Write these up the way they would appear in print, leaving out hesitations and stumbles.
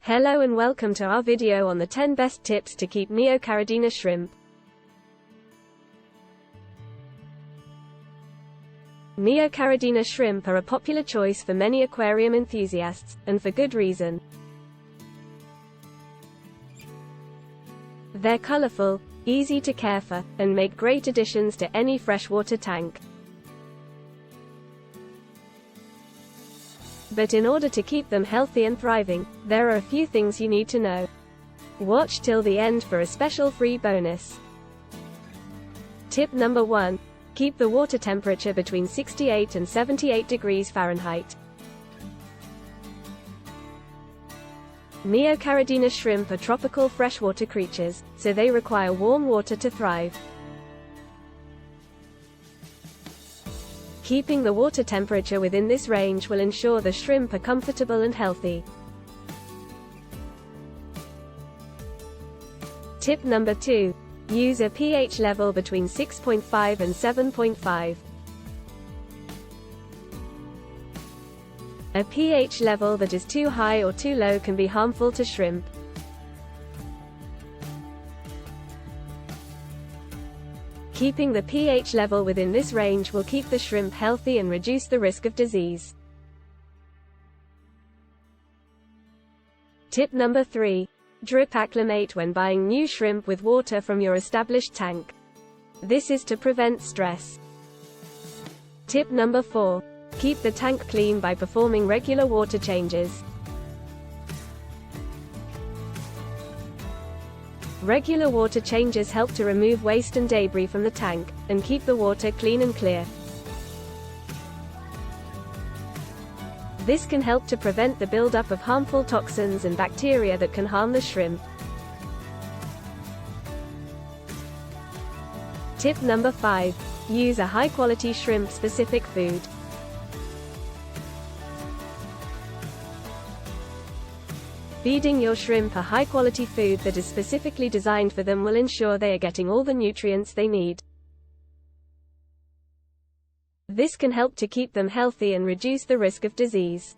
Hello and welcome to our video on the 10 best tips to keep Neocaridina shrimp. Neocaridina shrimp are a popular choice for many aquarium enthusiasts, and for good reason. They're colorful, easy to care for, and make great additions to any freshwater tank. But in order to keep them healthy and thriving, there are a few things you need to know. Watch till the end for a special free bonus. Tip number 1. Keep the water temperature between 68 and 78 degrees Fahrenheit. Neocaridina shrimp are tropical freshwater creatures, so they require warm water to thrive. Keeping the water temperature within this range will ensure the shrimp are comfortable and healthy. Tip number 2. Use a pH level between 6.5 and 7.5. A pH level that is too high or too low can be harmful to shrimp. Keeping the pH level within this range will keep the shrimp healthy and reduce the risk of disease. Tip number 3. Drip acclimate when buying new shrimp with water from your established tank. This is to prevent stress. Tip number 4. Keep the tank clean by performing regular water changes. Regular water changes help to remove waste and debris from the tank, and keep the water clean and clear. This can help to prevent the buildup of harmful toxins and bacteria that can harm the shrimp. Tip number 5. Use a high-quality shrimp-specific food. Feeding your shrimp a high-quality food that is specifically designed for them will ensure they are getting all the nutrients they need. This can help to keep them healthy and reduce the risk of disease.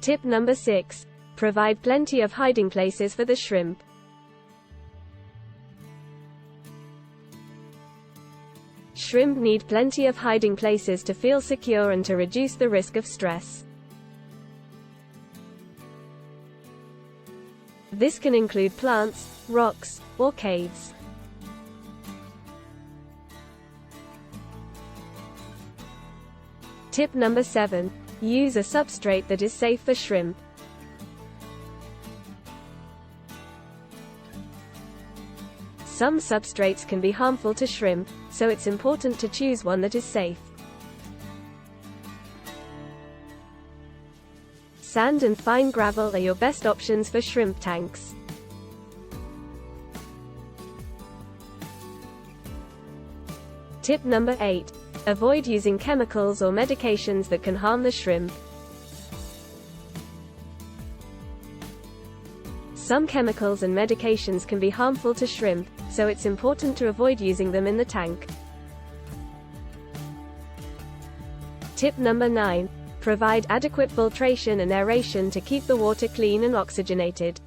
Tip number 6. Provide plenty of hiding places for the shrimp. Shrimp need plenty of hiding places to feel secure and to reduce the risk of stress. This can include plants, rocks, or caves. Tip number 7. Use a substrate that is safe for shrimp. Some substrates can be harmful to shrimp, so it's important to choose one that is safe. Sand and fine gravel are your best options for shrimp tanks. Tip number 8. Avoid using chemicals or medications that can harm the shrimp. Some chemicals and medications can be harmful to shrimp, so it's important to avoid using them in the tank. Tip number 9. Provide adequate filtration and aeration to keep the water clean and oxygenated.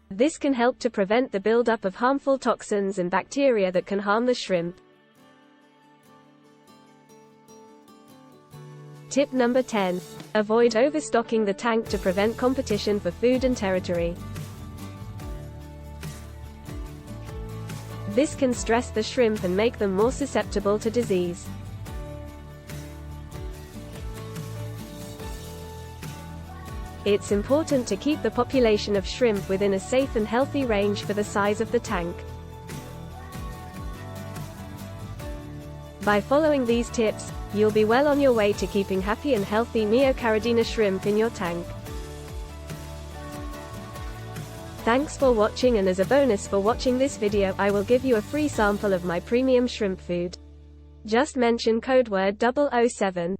This can help to prevent the buildup of harmful toxins and bacteria that can harm the shrimp. Tip number 10. Avoid overstocking the tank to prevent competition for food and territory. This can stress the shrimp and make them more susceptible to disease. It's important to keep the population of shrimp within a safe and healthy range for the size of the tank. By following these tips, you'll be well on your way to keeping happy and healthy Neocaridina shrimp in your tank. Thanks for watching, and as a bonus for watching this video, I will give you a free sample of my premium shrimp food. Just mention code word 007.